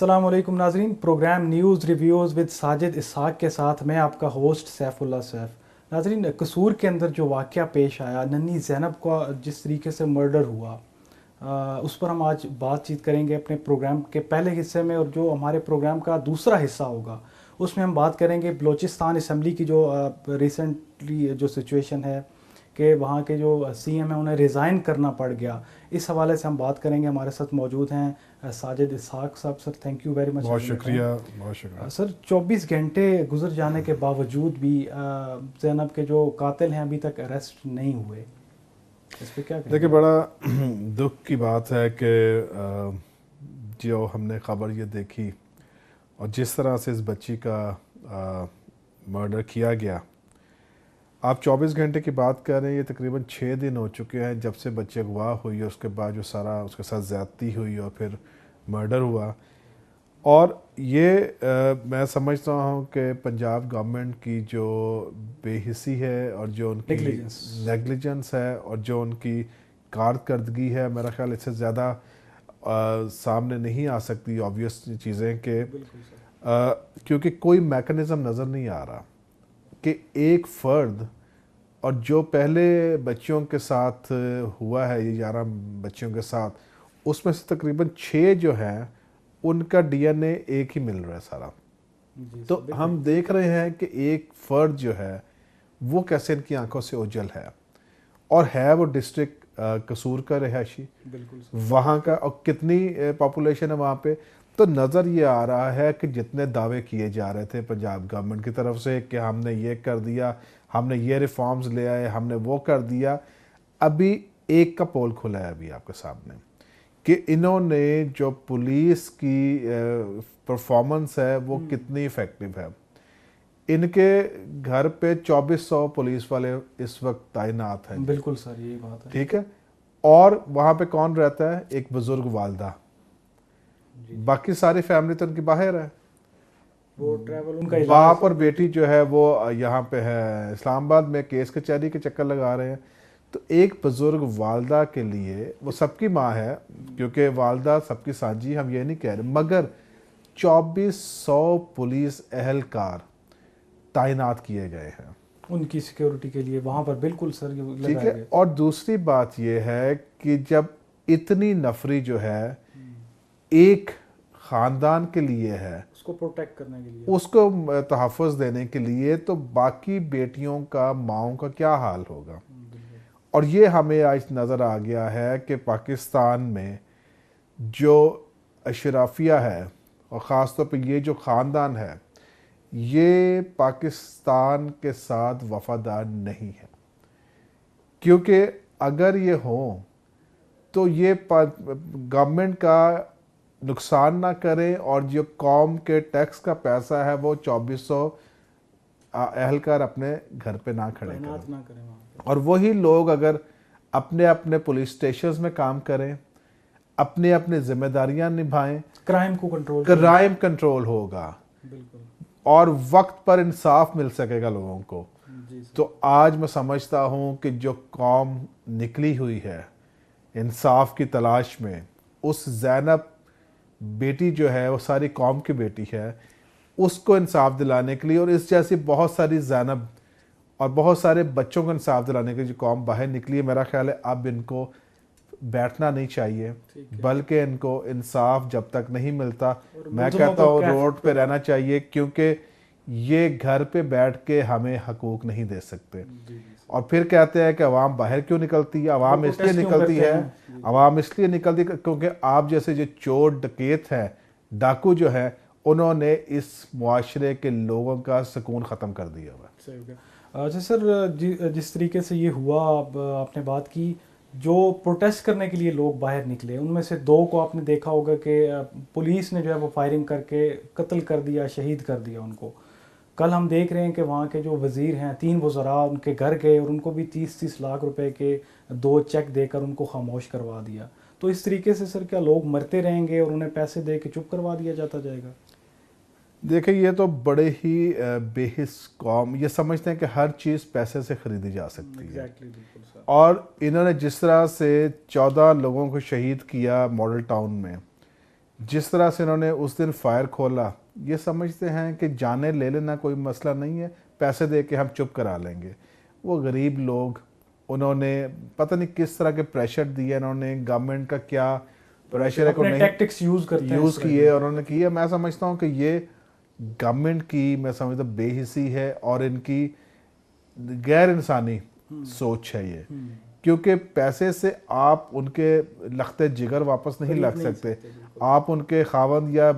السلام علیکم ناظرین، programme news reviews with Sajid Ishaq کے ساتھ میں آپ کا ہوسٹ سیف اللہ سیف۔ ناظرین، قصور کے اندر جو واقعہ پیش آیا، ننھی زینب کا جس طریقے سے مرڈر ہوا، اس پر ہم آج بات چیت کریں گے اپنے پروگرام کے پہلے حصے میں، اور جو ہمارے پروگرام کا دوسرا حصہ ہوگا اس میں ہم بات کریں گے بلوچستان اسمبلی کی جو ریسنٹلی جو سچویشن ہے کہ وہاں کے جو سی ایم ہیں انہیں ریزائن کرنا پڑ گیا، اس حوالے سے ہم بات کریں گے۔ ہمارے ساتھ موجود ہیں ساجد اسحاق صاحب۔ Sir thank you very much. بہت شکریہ، بہت شکریہ سر، 24 گھنٹے گزر جانے کے باوجود بھی زینب کے جو قاتل ہیں ابھی تک اریسٹ نہیں ہوئے، اس پہ کیا کہیں؟ دیکھیں، بڑا دکھ کی بات ہے کہ جو ہم نے خبر یہ دیکھی اور جس طرح سے اس بچی کا مرڈر کیا گیا، آپ 24 گھنٹے کی بات کر رہے ہیں، یہ تقریباً 6 دن ہو چکے ہیں جب سے بچے اغوا ہوئی، اس کے بعد جو سارا اس کے ساتھ زیادتی ہوئی اور پھر مرڈر ہوا۔ اور یہ میں سمجھتا ہوں کہ پنجاب گورنمنٹ کی جو بے حسی ہے اور جو ان کی نیگلیجنس ہے اور جو ان کی کارکردگی ہے، میرا خیال اس سے زیادہ سامنے نہیں آ سکتی آبویس چیزیں کہ کیونکہ کوئی میکنزم نظر نہیں آ رہا کہ ایک فرد، اور جو پہلے بچیوں کے ساتھ ہوا ہے، یہ 11 بچیوں کے ساتھ، اس میں سے تقریباً 6 جو ہیں ان کا ڈی این اے ایک ہی مل رہا ہے سارا۔ تو ہم دیکھ رہے ہیں کہ ایک فرد جو ہے وہ کیسے ان کی آنکھوں سے اوجھل ہے، اور ہے وہ ڈسٹرکٹ قصور کا رہائشی، وہاں کا، اور کتنی پاپولیشن ہے وہاں پہ۔ تو نظر یہ آ رہا ہے کہ جتنے دعوے کیے جا رہے تھے پنجاب گورنمنٹ کی طرف سے کہ ہم نے یہ کر دیا، ہم نے یہ ریفارمز لے آئے، ہم نے وہ کر دیا، ابھی ایک کا پول کھلا ہے ابھی آپ کے سامنے کہ انہوں نے جو پولیس کی پرفارمنس ہے وہ کتنی افیکٹو ہے۔ ان کے گھر پہ 2400 پولیس والے اس وقت تعینات ہیں۔ بالکل سر، یہی بات ہے۔ ٹھیک ہے، اور وہاں پہ کون رہتا ہے؟ ایک بزرگ والدہ، باقی ساری فیملی تو ان کی باہر ہے۔ وہ ٹریول ان کا باپ اور بیٹی جو ہے وہ یہاں پہ ہے اسلام آباد میں، کیس کچہری کے چکر لگا رہے ہیں۔ تو ایک بزرگ والدہ کے لیے، وہ سب کی ماں ہے کیونکہ والدہ سب کی سانجی، ہم یہ نہیں کہہ رہے، مگر 2400 پولیس اہلکار تعینات کیے گئے ہیں ان کی سیکیورٹی کے لیے وہاں پر۔ بالکل سر، ٹھیک ہے۔ اور دوسری بات یہ ہے کہ جب اتنی نفری جو ہے ایک خاندان کے لیے ہے، اس کو پروٹیکٹ کرنے کے لیے، اس کو تحفظ دینے کے لیے، تو باقی بیٹیوں کا، ماؤں کا کیا حال ہوگا؟ اور یہ ہمیں آج نظر آ گیا ہے کہ پاکستان میں جو اشرافیہ ہے، اور خاص طور پہ یہ جو خاندان ہے، یہ پاکستان کے ساتھ وفادار نہیں ہے، کیونکہ اگر یہ ہوں تو یہ گورنمنٹ کا نقصان نہ کریں، اور جو قوم کے ٹیکس کا پیسہ ہے وہ 2400 اہلکار اپنے گھر پہ نہ کھڑے کریں، اور وہی لوگ اگر اپنے اپنے پولیس اسٹیشنز میں کام کریں، اپنے اپنے ذمہ داریاں نبھائیں، کرائم کنٹرول ہوگا، اور وقت پر انصاف مل سکے گا لوگوں کو۔ تو آج میں سمجھتا ہوں کہ جو قوم نکلی ہوئی ہے انصاف کی تلاش میں، اس زینب بیٹی جو ہے وہ ساری قوم کی بیٹی ہے، اس کو انصاف دلانے کے لیے، اور اس جیسی بہت ساری زینب اور بہت سارے بچوں کو انصاف دلانے کے لیے جو قوم باہر نکلی ہے، میرا خیال ہے اب ان کو بیٹھنا نہیں چاہیے، بلکہ ان کو انصاف جب تک نہیں ملتا، میں کہتا ہوں روڈ پہ رہنا چاہیے، کیونکہ یہ گھر پہ بیٹھ کے ہمیں حقوق نہیں دے سکتے۔ اور پھر کہتے ہیں کہ عوام باہر کیوں نکلتی ہے؟ عوام اس لیے نکلتی ہے، عوام اس لیے نکلتی ہے کیونکہ آپ جیسے جو چور ڈکیت ہیں، ڈاکو جو ہیں، انہوں نے اس معاشرے کے لوگوں کا سکون ختم کر دیا ہوا۔ اچھا سر، جس طریقے سے یہ ہوا، آپ نے بات کی، جو پروٹیسٹ کرنے کے لیے لوگ باہر نکلے، ان میں سے 2 کو آپ نے دیکھا ہوگا کہ پولیس نے جو ہے وہ فائرنگ کر کے قتل کر دیا، شہید کر دیا ان کو۔ کل ہم دیکھ رہے ہیں کہ وہاں کے جو وزیر ہیں، 3 وزراء ان کے گھر گئے اور ان کو بھی 30-30 لاکھ روپے کے 2 چیک دے کر ان کو خاموش کروا دیا۔ تو اس طریقے سے سر کیا لوگ مرتے رہیں گے اور انہیں پیسے دے کے چپ کروا دیا جاتا جائے گا؟ دیکھیں، یہ تو بڑے ہی بے حس قوم یہ سمجھتے ہیں کہ ہر چیز پیسے سے خریدی جا سکتی ہے، اور انہوں نے جس طرح سے 14 لوگوں کو شہید کیا ماڈل ٹاؤن میں، جس طرح سے انہوں نے اس دن فائر کھولا، یہ سمجھتے ہیں کہ جانیں لے لینا کوئی مسئلہ نہیں ہے، پیسے دے کے ہم چپ کرا لیں گے. وہ غریب لوگ، انہوں نے پتہ نہیں کس طرح کے پریشر دیے، انہوں نے گورنمنٹ کا کیا پریشر ہے اپنے ٹیکٹکس یوز کیے اور انہوں نے کیا. میں سمجھتا ہوں کہ یہ گورنمنٹ کی، میں سمجھتا ہوں، بے حسی ہے اور ان کی غیر انسانی سوچ ہے یہ. کیونکہ پیسے سے آپ ان کے لخت جگر واپس نہیں لا سکتے، آپ ان کے خاوند یا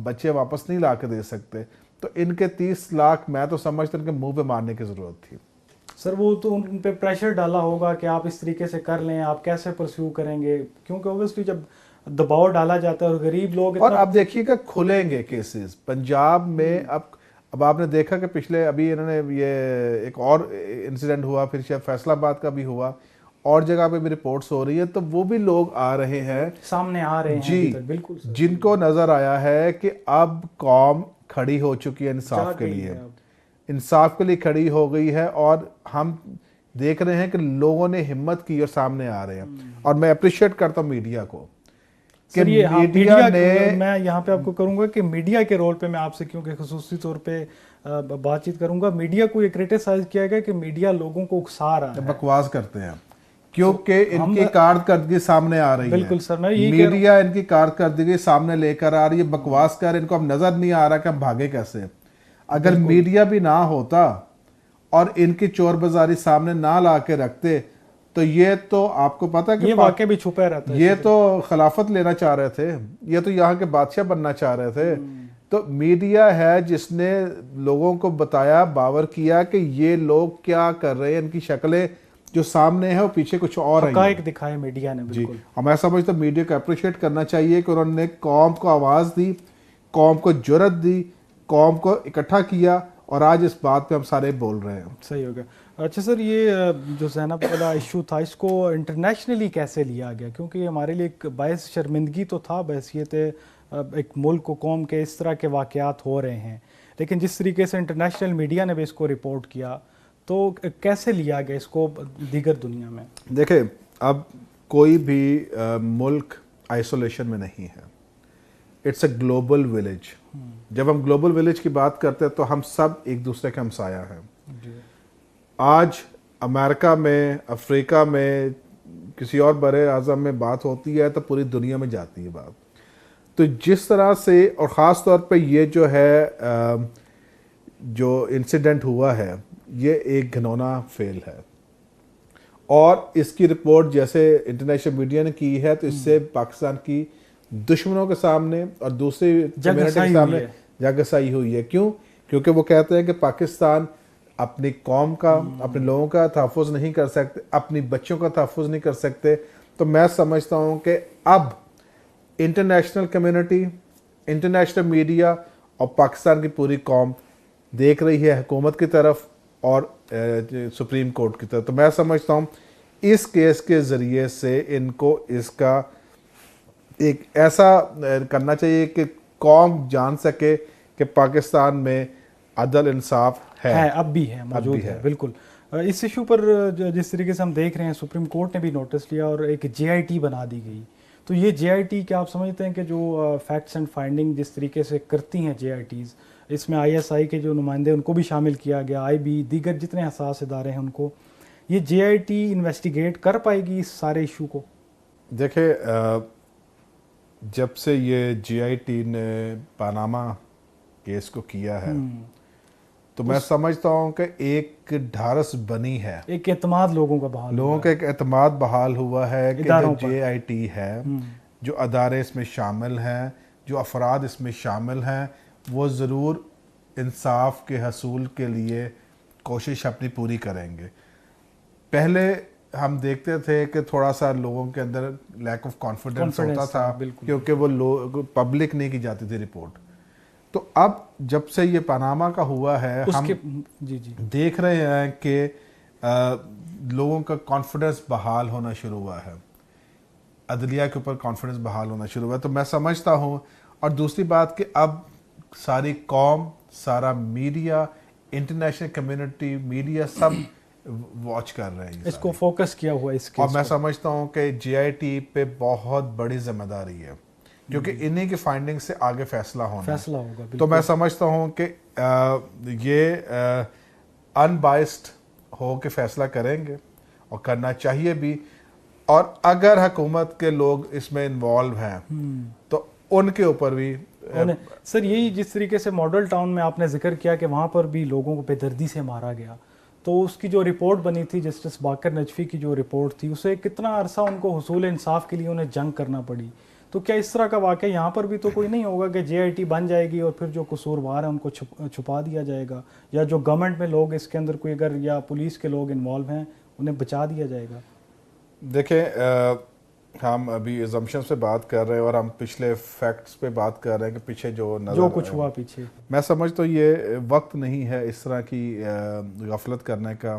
بچے واپس نہیں لا کے دے سکتے. تو ان کے 30 لاکھ میں تو سمجھتا ہوں کہ منہ پہ مارنے کی ضرورت تھی. سر وہ تو ان پہ پریشر ڈالا ہوگا کہ آپ اس طریقے سے کر لیں، آپ کیسے پرسیو کریں گے، کیونکہ اوبیسلی جب دباؤ ڈالا جاتا ہے اور غریب لوگ. اور اب دیکھیے کہ کھلیں گے کیسز پنجاب میں. اب آپ نے دیکھا کہ پچھلے ابھی انہوں نے یہ ایک اور انسیڈنٹ ہوا، پھر شاید فیصل آباد کا بھی ہوا، اور جگہ پہ بھی رپورٹس ہو رہی ہے. تو وہ بھی لوگ آ رہے ہیں، سامنے آ رہے ہیں جی، بالکل، جن کو نظر آیا ہے کہ اب قوم کھڑی ہو چکی ہے انصاف کے لیے، انصاف کے لیے کھڑی ہو گئی ہے. اور ہم دیکھ رہے ہیں کہ لوگوں نے ہمت کی اور سامنے آ رہے ہیں. اور میں اپریشیٹ کرتا ہوں میڈیا کو کہ میڈیا نے، میں یہاں پہ آپ کو کروں گا کہ میڈیا کے رول پہ میں آپ سے کیونکہ خصوصی طور پہ بات چیت کروں گا. میڈیا کو یہ کرٹیسائز کیا گیا کہ میڈیا لوگوں کو اکسا رہا ہے، بکواس کرتے ہیں، کیونکہ ان کی کارکردگی سامنے آ رہی ہے. بالکل سر، میں میڈیا ان کی کارکردگی سامنے لے کر آ رہی ہے. بکواس کر ان کو اب نظر نہیں آ رہا کہ ہم بھاگے کیسے. اگر میڈیا بھی نہ ہوتا اور ان کی چور بازاری سامنے نہ لا کے رکھتے تو یہ تو آپ کو پتا کہ یہ واقعہ بھی چھپا رہتا ہے. یہ تو خلافت لینا چاہ رہے تھے، یہ تو یہاں کے بادشاہ بننا چاہ رہے تھے. تو میڈیا ہے جس نے لوگوں کو بتایا، باور کیا کہ یہ لوگ کیا کر رہے ہیں، ان کی شکلیں جو سامنے ہیں وہ پیچھے کچھ اور ہیں. حقائق دکھائے میڈیا نے. بالکل. اور میں سمجھتا ہوں میڈیا کو اپریشیٹ کرنا چاہیے کہ انہوں نے قوم کو آواز دی، قوم کو جرأت دی، قوم کو اکٹھا کیا، اور آج اس بات پہ ہم سارے بول رہے ہیں. صحیح ہو گیا. اچھا سر، یہ جو زینب والا ایشو تھا، اس کو انٹرنیشنلی کیسے لیا گیا؟ کیونکہ یہ ہمارے لیے ایک باعث شرمندگی تو تھا بحیثیت ایک ملک و قوم کے اس طرح کے واقعات ہو رہے ہیں، لیکن جس طریقے سے انٹرنیشنل میڈیا نے بھی اس کو رپورٹ کیا تو کیسے لیا گیا اس کو دیگر دنیا میں؟ دیکھیں، اب کوئی بھی ملک آئسولیشن میں نہیں ہے. It's a global village. جب ہم گلوبل ولیج کی بات کرتے ہیں تو ہم سب ایک دوسرے کے ہمسایہ ہیں. آج امریکہ میں، افریقہ میں، کسی اور بر اعظم میں بات ہوتی ہے تو پوری دنیا میں جاتی ہے بات. تو جس طرح سے، اور خاص طور پہ یہ جو ہے جو انسیڈنٹ ہوا ہے، یہ ایک گھنونا فیل ہے. اور اس کی رپورٹ جیسے انٹرنیشنل میڈیا نے کی ہے تو اس سے پاکستان کی دشمنوں کے سامنے اور دوسری کمیونٹی کے سامنے جگسائی ہوئی ہے. کیوں؟ کیونکہ وہ کہتے ہیں کہ پاکستان اپنی قوم کا، اپنے لوگوں کا تحفظ نہیں کر سکتے، اپنی بچوں کا تحفظ نہیں کر سکتے. تو میں سمجھتا ہوں کہ اب انٹرنیشنل کمیونٹی، انٹرنیشنل میڈیا اور پاکستان کی پوری قوم دیکھ رہی ہے حکومت کی طرف اور سپریم کورٹ کی طرف. تو میں سمجھتا ہوں اس کیس کے ذریعے سے ان کو اس کا ایک ایسا کرنا چاہیے کہ قوم جان سکے کہ پاکستان میں عدل انصاف ہے، اب بھی ہے، موجود ہے. بالکل. اس ایشو پر جس طریقے سے ہم دیکھ رہے ہیں، سپریم کورٹ نے بھی نوٹس لیا اور ایک JIT بنا دی گئی. تو یہ JIT کیا آپ سمجھتے ہیں کہ جو فیکٹس اینڈ فائنڈنگ جس طریقے سے کرتی ہیں JITs، اس میں ISI کے جو نمائندے ان کو بھی شامل کیا گیا، IB، دیگر جتنے حساس ادارے ہیں ان کو، یہ JIT انویسٹیگیٹ کر پائے گی اس سارے ایشو کو؟ دیکھیں، جب سے یہ JIT نے پاناما کیس کو کیا ہے تو میں سمجھتا ہوں کہ ایک ڈھارس بنی ہے، ایک اعتماد لوگوں کا ایک اعتماد بحال ہوا ہے کہ جو JIT ہے، جو ادارے اس میں شامل ہیں، جو افراد اس میں شامل ہیں، وہ ضرور انصاف کے حصول کے لیے کوشش اپنی پوری کریں گے. پہلے ہم دیکھتے تھے کہ تھوڑا سا لوگوں کے اندر لیک آف کانفیڈنس ہوتا تھا کیونکہ وہ لوگ پبلک نہیں کی جاتی تھی رپورٹ. تو اب جب سے یہ پاناما کا ہوا ہے، ہم دیکھ رہے ہیں کہ لوگوں کا کانفیڈنس بحال ہونا شروع ہوا ہے، عدلیہ کے اوپر کانفیڈنس بحال ہونا شروع ہوا ہے. تو میں سمجھتا ہوں، اور دوسری بات کہ اب ساری قوم، سارا میڈیا، انٹرنیشنل کمیونٹی، میڈیا سب واچ کر رہے ہیں، اس کو فوکس کیا ہوا اس کیس. اور میں سمجھتا ہوں کہ JIT پہ بہت بڑی ذمہ داری ہے کیونکہ انہی کی فائنڈنگ سے آگے فیصلہ ہونا ہوگا. تو میں سمجھتا ہوں کہ یہ ان بائسڈ ہو کے فیصلہ کریں گے اور کرنا چاہیے بھی. اور اگر حکومت کے لوگ اس میں انوالو ہیں تو ان کے اوپر بھی سر یہی جس طریقے سے ماڈل ٹاؤن میں آپ نے ذکر کیا کہ وہاں پر بھی لوگوں کو بے دردی سے مارا گیا, تو اس کی جو رپورٹ بنی تھی جسٹس باقر نجفی کی جو رپورٹ تھی, اسے کتنا عرصہ ان کو حصول انصاف کے لیے انہیں جنگ کرنا پڑی. تو کیا اس طرح کا واقعہ یہاں پر بھی تو کوئی نہیں ہوگا کہ جے آئی ٹی بن جائے گی اور پھر جو قصوروار ہیں ان کو چھپا دیا جائے گا, یا جو گورنمنٹ میں لوگ اس کے اندر کوئی اگر یا پولیس کے لوگ انوالو ہیں انہیں بچا دیا جائے گا؟ دیکھیں ہم ابھی ایزمپشن پہ بات کر رہے ہیں اور ہم پچھلے فیکٹس پہ بات کر رہے ہیں کہ پیچھے جو کچھ ہوا پیچھے. میں سمجھ تو یہ وقت نہیں ہے اس طرح کی غفلت کرنے کا.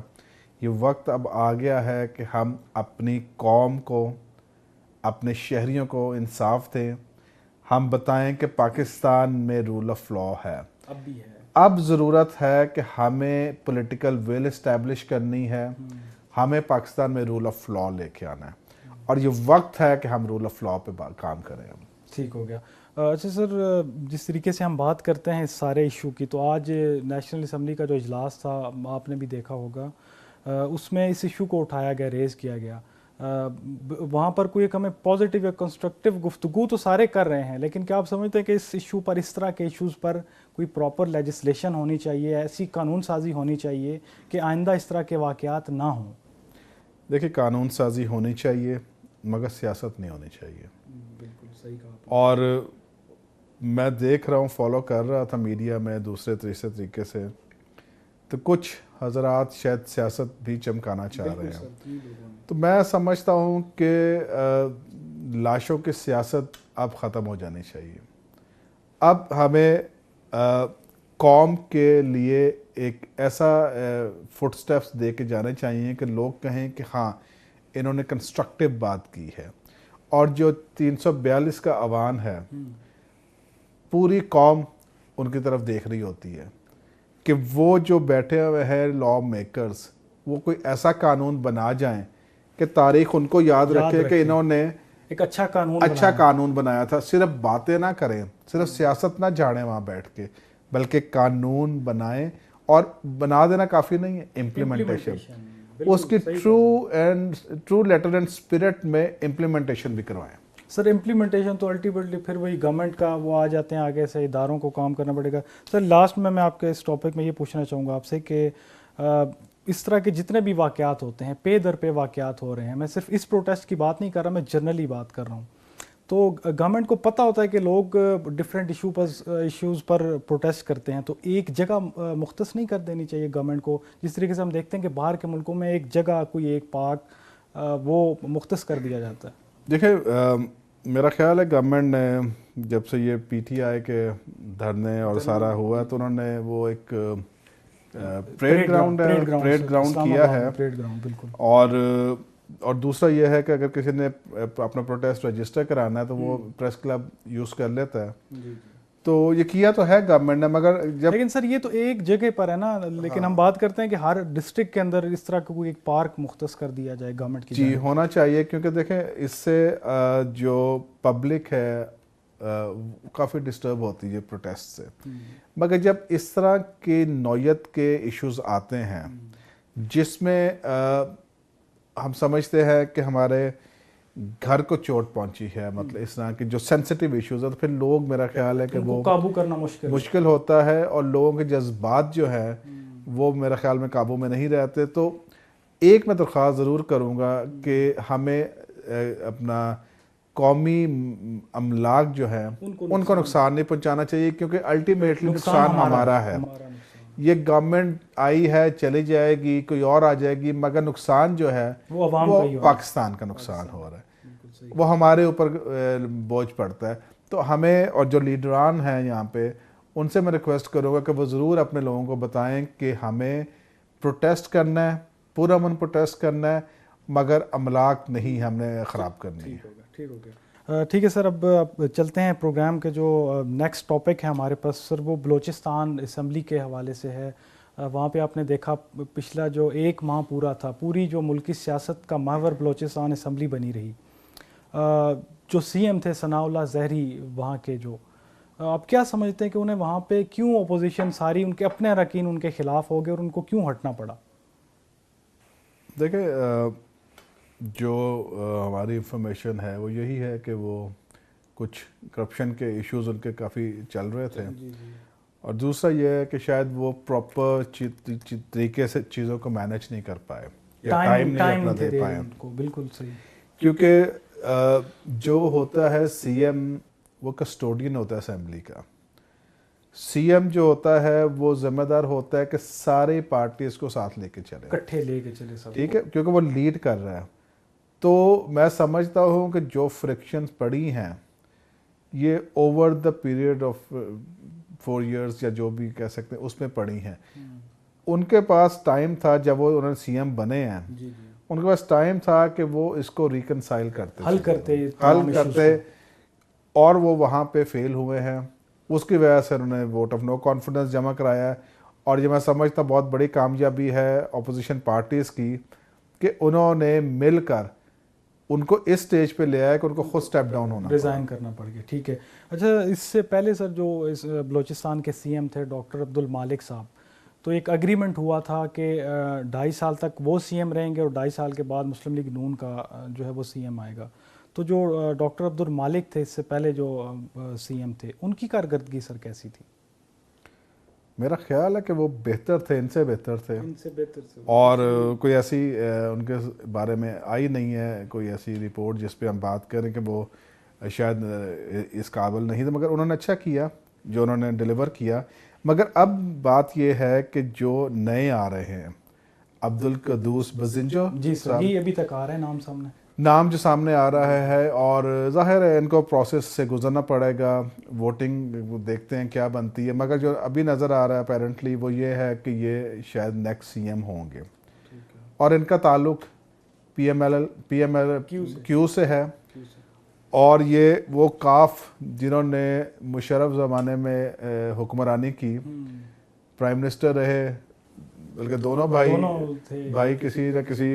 یہ وقت اب آ گیا ہے کہ ہم اپنی قوم کو, اپنے شہریوں کو انصاف دیں. ہم بتائیں کہ پاکستان میں رول آف لا ہے. اب بھی ہے. اب ضرورت ہے کہ ہمیں پولیٹیکل ول اسٹیبلش کرنی ہے. ہمیں پاکستان میں رول آف لا لے کے آنا ہے اور یہ وقت ہے کہ ہم رول آف لا پہ کام کریں. ٹھیک ہو گیا. اچھا سر, جس طریقے سے ہم بات کرتے ہیں اس سارے ایشو کی, تو آج نیشنل اسمبلی کا جو اجلاس تھا آپ نے بھی دیکھا ہوگا, اس میں اس ایشو کو اٹھایا گیا, ریز کیا گیا. وہاں پر کوئی ایک ہمیں پازیٹیو یا کنسٹرکٹیو گفتگو تو سارے کر رہے ہیں, لیکن کیا آپ سمجھتے ہیں کہ اس ایشو پر, اس طرح کے ایشوز پر کوئی پراپر لیجسلیشن ہونی چاہیے, ایسی قانون سازی ہونی چاہیے کہ آئندہ اس طرح کے واقعات نہ ہوں؟ دیکھیں قانون سازی ہونی چاہیے مگر سیاست نہیں ہونی چاہیے. بالکل صحیح کہا. اور میں دیکھ رہا ہوں, فالو کر رہا تھا میڈیا میں دوسرے تیسرے طریقے سے, تو کچھ حضرات شاید سیاست بھی چمکانا چاہ رہے ہیں. تو میں سمجھتا ہوں کہ لاشوں کی سیاست اب ختم ہو جانی چاہیے. اب ہمیں قوم کے لیے ایک ایسا فٹ سٹیپس دے کے جانے چاہیے کہ لوگ کہیں کہ ہاں انہوں نے کنسٹرکٹیو بات کی ہے. اور جو 342 کا عوان ہے, پوری قوم ان کی طرف دیکھ رہی ہوتی ہے کہ وہ جو بیٹھے ہوئے ہیں لا میکرز, وہ کوئی ایسا قانون بنا جائیں کہ تاریخ ان کو یاد رکھے کہ انہوں نے ایک اچھا قانون بنایا تھا. صرف باتیں نہ کریں, صرف سیاست نہ جھاڑیں وہاں بیٹھ کے, بلکہ قانون بنائیں. اور بنا دینا کافی نہیں ہے, امپلیمنٹیشن, اس کی ٹرو لیٹر اینڈ اسپرٹ میں امپلیمنٹیشن بھی کروائیں. سر امپلیمنٹیشن تو الٹیمیٹلی پھر وہی گورنمنٹ کا وہ آ جاتے ہیں, آگے سے اداروں کو کام کرنا پڑے گا. سر لاسٹ میں آپ کے اس ٹاپک میں یہ پوچھنا چاہوں گا آپ سے کہ اس طرح کے جتنے بھی واقعات ہوتے ہیں, پے در پے واقعات ہو رہے ہیں, میں صرف اس پروٹیسٹ کی بات نہیں کر رہا, میں جنرلی بات کر رہا ہوں, تو گورنمنٹ کو پتہ ہوتا ہے کہ لوگ ڈفرینٹ ایشوز پر پروٹیسٹ کرتے ہیں, تو ایک جگہ مختص نہیں کر دینی چاہیے گورنمنٹ کو, جس طریقے سے ہم دیکھتے ہیں کہ باہر کے ملکوں میں ایک جگہ کوئی ایک پارک وہ مختص کر دیا جاتا ہے. دیکھیں میرا خیال ہے گورنمنٹ نے جب سے یہ پی ٹی آئی کے دھرنے اور سارا ہوا تو انہوں نے وہ ایک پریڈ گراؤنڈ کیا ہے. اور دوسرا یہ ہے کہ اگر کسی نے اپنا پروٹیسٹ رجسٹر کرانا ہے تو وہ پریس کلب یوز کر لیتا ہے. تو یہ کیا تو ہے گورنمنٹ نے, مگر جب لیکن سر یہ تو ایک جگہ پر ہے نا, لیکن ہم بات کرتے ہیں کہ ہر ڈسٹرکٹ کے اندر اس طرح کا کوئی ایک پارک مختص کر دیا جائے گورنمنٹ کی. جی ہونا چاہیے, کیونکہ دیکھیں اس سے جو پبلک ہے کافی ڈسٹرب ہوتی ہے پروٹیسٹ سے. مگر جب اس طرح کی نوعیت کے ایشوز آتے ہیں جس میں ہم سمجھتے ہیں کہ ہمارے گھر کو چوٹ پہنچی ہے, مطلب اس طرح کی جو سینسٹیو ایشوز ہیں, تو پھر لوگ, میرا خیال ہے کہ وہ قابو کرنا مشکل ہوتا ہے اور لوگوں کے جذبات جو ہیں وہ میرا خیال میں قابو میں نہیں رہتے. تو ایک میں درخواست ضرور کروں گا کہ ہمیں اپنا قومی املاک جو ہے ان کو نقصان نہیں پہنچانا چاہیے, کیونکہ الٹیمیٹلی نقصان ہمارا ہے. یہ گورنمنٹ آئی ہے, چلی جائے گی, کوئی اور آ جائے گی, مگر نقصان جو ہے وہ پاکستان کا نقصان ہو رہا ہے, وہ ہمارے اوپر بوجھ پڑتا ہے. تو ہمیں, اور جو لیڈران ہیں یہاں پہ, ان سے میں ریکویسٹ کروں گا کہ وہ ضرور اپنے لوگوں کو بتائیں کہ ہمیں پروٹیسٹ کرنا ہے, پورا من پروٹیسٹ کرنا ہے, مگر املاک نہیں ہم نے خراب کرنی ہے. ٹھیک ہے سر, اب چلتے ہیں پروگرام کے جو نیکسٹ ٹاپک ہے ہمارے پاس سر, وہ بلوچستان اسمبلی کے حوالے سے ہے. وہاں پہ آپ نے دیکھا پچھلا جو ایک ماہ پورا تھا, پوری جو ملکی سیاست کا محور بلوچستان اسمبلی بنی رہی. جو سی ایم تھے ثناء اللہ زہری وہاں کے، جو آپ کیا سمجھتے ہیں کہ انہیں وہاں پہ کیوں اپوزیشن ساری ان کے اپنے اراکین ان کے خلاف ہو گئے اور ان کو کیوں ہٹنا پڑا؟ دیکھیں جو ہماری انفارمیشن ہے وہ یہی ہے کہ وہ کچھ کرپشن کے ایشوز ان کے کافی چل رہے تھے، اور دوسرا یہ ہے کہ شاید وہ پراپر طریقے سے چیزوں کو مینیج نہیں کر پائے یا ٹائم نہیں اپنا دے پائے. بالکل صحیح. کیونکہ جو ہوتا ہے سی ایم وہ کسٹوڈین ہوتا ہے اسمبلی کا. سی ایم جو ہوتا ہے وہ ذمہ دار ہوتا ہے کہ ساری پارٹیز کو ساتھ لے کے چلے، اکٹھے لے کے چلے سب، ٹھیک ہے، کیونکہ وہ لیڈ کر رہا ہے. تو میں سمجھتا ہوں کہ جو فرکشنز پڑی ہیں یہ over the period of 4 years یا جو بھی کہہ سکتے ہیں اس میں پڑی ہیں. ان کے پاس ٹائم تھا جب وہ انہوں نے سی ایم بنے ہیں، ان کے پاس ٹائم تھا کہ وہ اس کو ریکنسائل کرتے، حل کرتے، اور وہ وہاں پہ فیل ہوئے ہیں. اس کی وجہ سے انہوں نے ووٹ آف نو کانفیڈنس جمع کرایا ہے. اور یہ میں سمجھتا بہت بڑی کامیابی ہے اپوزیشن پارٹیز کی کہ انہوں نے مل کر ان کو اس سٹیج پہ لے آیا کہ ان کو خود سٹیپ ڈاؤن ہونا، ریزائن کرنا پڑ گیا. ٹھیک ہے. اچھا، اس سے پہلے سر جو اس بلوچستان کے سی ایم تھے ڈاکٹر عبد المالک صاحب، تو ایک اگریمنٹ ہوا تھا کہ 2.5 سال تک وہ سی ایم رہیں گے اور 2.5 سال کے بعد مسلم لیگ نون کا جو ہے وہ سی ایم آئے گا. تو جو ڈاکٹر عبد المالک تھے اس سے پہلے جو سی ایم تھے، ان کی کارکردگی سر کیسی تھی؟ میرا خیال ہے کہ وہ بہتر تھے، ان سے بہتر تھے، اور کوئی ایسی ان کے بارے میں آئی نہیں ہے کوئی ایسی رپورٹ جس پہ ہم بات کریں کہ وہ شاید اس قابل نہیں تھے. مگر انہوں نے اچھا کیا جو انہوں نے ڈیلیور کیا. مگر اب بات یہ ہے کہ جو نئے آ رہے ہیں، عبد القدوس بزنجو، جی سر، یہ ابھی تک آ رہا ہے نام جو سامنے آ رہا ہے، اور ظاہر ہے ان کو پروسیس سے گزرنا پڑے گا، ووٹنگ دیکھتے ہیں کیا بنتی ہے. مگر جو ابھی نظر آ رہا ہے اپیرنٹلی وہ یہ ہے کہ یہ شاید نیکسٹ سی ایم ہوں گے، اور ان کا تعلق پی ایم ایل کیو سے ہے. اور یہ وہ کاف جنہوں نے مشرف زمانے میں حکمرانی کی، پرائم منسٹر رہے، بلکہ دونوں بھائی کسی نہ کسی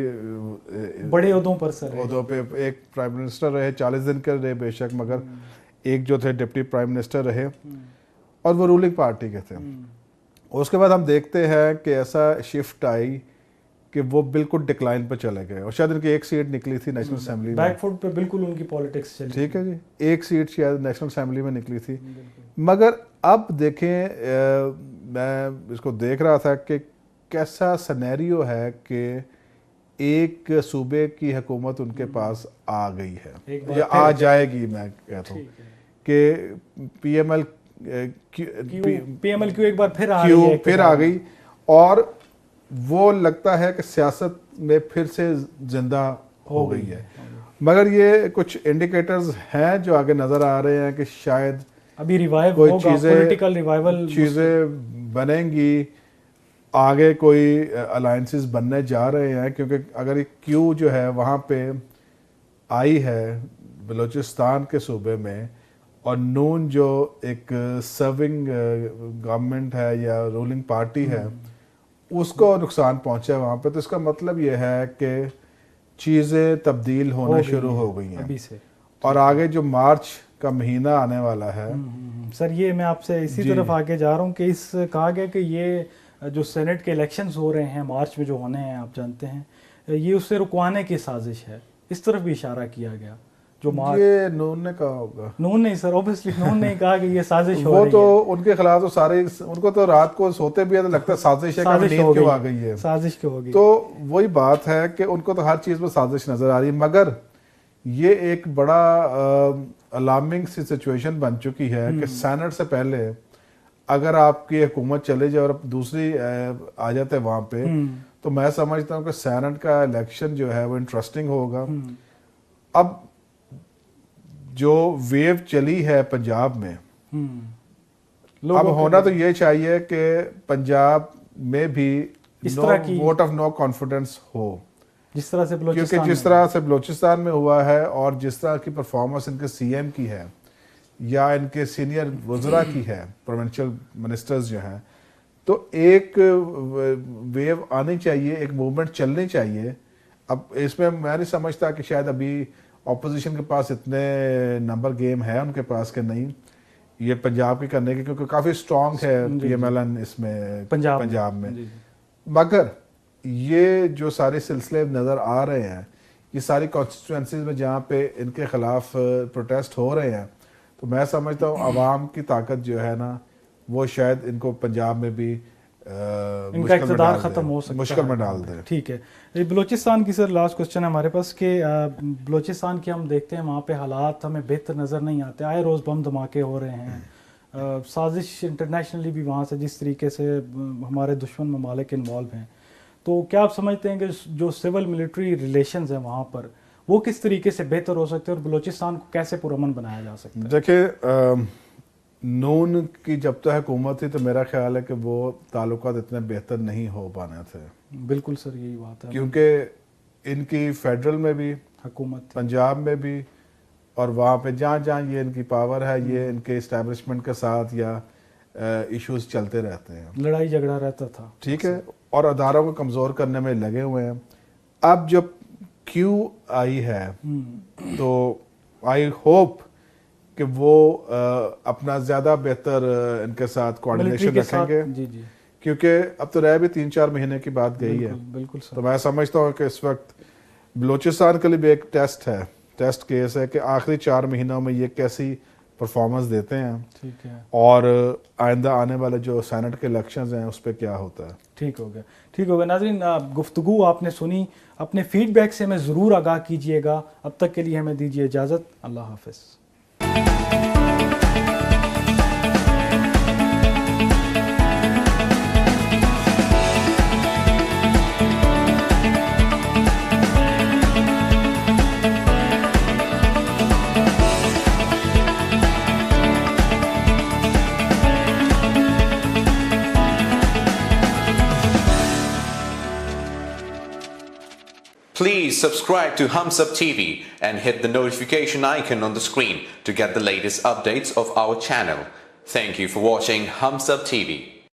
بڑے عہدوں پر سر، عہدوں پہ، ایک پرائم منسٹر رہے 40 دن کے رہے بے شک، مگر ایک جو تھے ڈپٹی پرائم منسٹر رہے، اور وہ رولنگ پارٹی کے تھے. اس کے بعد ہم دیکھتے ہیں کہ ایسا شفٹ آئی کہ وہ بالکل ڈکلائن پہ چلے گئے، اور شاید ان کی ایک سیٹ نکلی تھی نیشنل اسمبلی میں، بیک فٹ پہ بالکل ان کی پالیٹکس چلی. ٹھیک ہے جی، ایک سیٹ شاید نیشنل اسمبلی میں نکلی تھی. مگر اب دیکھیں، میں اس کو دیکھ رہا تھا کہ کیسا سینیریو ہے کہ ایک صوبے کی حکومت ان کے پاس آ گئی ہے یا آ جائے گی. میں کہتا ہوں کہ پی ایم ایل کیو ایک بار پھر آ گئی، اور وہ لگتا ہے کہ سیاست میں پھر سے زندہ ہو گئی ہے. مگر یہ کچھ انڈیکیٹرز ہیں جو آگے نظر آ رہے ہیں کہ شاید ابھی ریوائیو کوئی ہوگا، پولیٹیکل ریوائیول چیزیں بنیں گی، آگے کوئی الائنسز بننے جا رہے ہیں. کیونکہ اگر ایک کیو جو ہے وہاں پہ آئی ہے بلوچستان کے صوبے میں، اور نون جو ایک سرونگ گورنمنٹ ہے یا رولنگ پارٹی ہے، اس کو نقصان پہنچا ہے وہاں پہ، تو اس کا مطلب یہ ہے کہ چیزیں تبدیل ہونا شروع ہو گئی ہیں ابھی سے. اور آگے جو مارچ کا مہینہ آنے والا ہے سر، یہ میں آپ سے اسی طرف آگے جا رہا ہوں کہ اس کہا گیا کہ یہ جو سینٹ کے الیکشنز ہو رہے ہیں مارچ میں جو ہونے ہیں، آپ جانتے ہیں، یہ اس سے رکوانے کی سازش ہے، اس طرف بھی اشارہ کیا گیا. جو یہ نون نے کہا ہوگا، نون نہیں سر، اوبیسلی نون نے کہا کہ یہ سازش ہو وہ رہی تو ہے. ان کے خلاف تو سارے، ان کو تو رات کو سوتے بھی ہے تو لگتا ہے سازش ہے کہ نیند کیوں آ گئی ہے، سازش کیوں ہو گئی. تو وہی بات ہے کہ ان کو تو ہر چیز میں سازش نظر آ رہی ہے. مگر یہ ایک بڑا الارمنگ سی سچویشن بن چکی ہے کہ سینٹ سے پہلے اگر آپ کی حکومت چلے جائے اور دوسری آ جاتے وہاں پہ، تو میں سمجھتا ہوں کہ سینٹ کا الیکشن جو ہے وہ انٹرسٹنگ ہوگا. اب جو ویو چلی ہے پنجاب میں، اب ہونا تو یہ چاہیے کہ پنجاب میں بھی ووٹ آف نو کانفیڈنس ہو، جس طرح سے کیونکہ جس طرح سے بلوچستان میں ہوا ہے اور جس طرح کی پرفارمنس ان کے سی ایم کی ہے یا ان کے سینئر وزراء کی ہے، پروونشل منسٹرز جو ہیں، تو ایک ویو آنی چاہیے، ایک موومنٹ چلنی چاہیے. اب اس میں نہیں سمجھتا کہ شاید ابھی اپوزیشن کے پاس اتنے نمبر گیم ہے ان کے پاس کہ نہیں یہ پنجاب کی کرنے کی، کیونکہ کافی اسٹرانگ ہے پی ایم ایل این اس میں پنجاب میں. مگر یہ جو سارے سلسلے نظر آ رہے ہیں یہ ساری کانسٹیٹوئنسیز میں جہاں پہ ان کے خلاف پروٹیسٹ ہو رہے ہیں، تو میں سمجھتا ہوں عوام کی طاقت جو ہے نا وہ شاید ان کو پنجاب میں بھی ان کا اقتدار ختم ہو سکتا ہے، مشکل میں ڈال دے. ٹھیک ہے. بلوچستان کی سر لاسٹ کوسچن ہے ہمارے پاس کہ بلوچستان کی ہم دیکھتے ہیں وہاں پہ حالات ہمیں بہتر نظر نہیں آتے، آئے روز بم دھماکے ہو رہے ہیں، سازش انٹرنیشنلی بھی وہاں سے جس طریقے سے ہمارے دشمن ممالک انوالو ہیں، تو کیا آپ سمجھتے ہیں کہ جو سول ملٹری ریلیشنز ہیں وہاں پر وہ کس طریقے سے بہتر ہو سکتے ہیں اور بلوچستان کو کیسے پرامن بنایا جا سکتا ہے؟ دیکھیں نون کی جب تک حکومت تھی تو میرا خیال ہے کہ وہ تعلقات اتنے بہتر نہیں ہو پانے تھے. بالکل سر یہی بات ہے، کیونکہ ان کی فیڈرل میں بھی حکومت پنجاب میں بھی اور وہاں پہ جہاں جہاں یہ ان کی پاور ہے یہ ان کے اسٹیبلشمنٹ کے ساتھ یا ایشوز چلتے رہتے ہیں، لڑائی جھگڑا رہتا تھا. ٹھیک ہے، اور اداروں کو کمزور کرنے میں لگے ہوئے ہیں. اب جب کیو آئی ہے تو آئی ہوپ کہ وہ اپنا زیادہ بہتر ان کے ساتھ کوآرڈینیشن رکھیں گے، کیونکہ اب تو رہ بھی 3-4 مہینے کی بات گئی ہے. بالکل سر. تو میں سمجھتا ہوں کہ اس وقت بلوچستان کے لیے بھی ایک ٹیسٹ کیس ہے کہ آخری 4 مہینوں میں یہ کیسی پرفارمنس دیتے ہیں، ٹھیک ہے، اور آئندہ آنے والے جو سینٹ کے الیکشنز ہیں اس پہ کیا ہوتا ہے. ٹھیک ہو گیا. ناظرین گفتگو آپ نے سنی، اپنے فیڈ بیک سے ہمیں ضرور آگاہ کیجیے گا. اب تک کے لیے ہمیں دیجیے اجازت. اللہ حافظ. Please subscribe to Hums Up TV and hit the notification icon on the screen to get the latest updates of our channel. Thank you for watching Hums Up TV.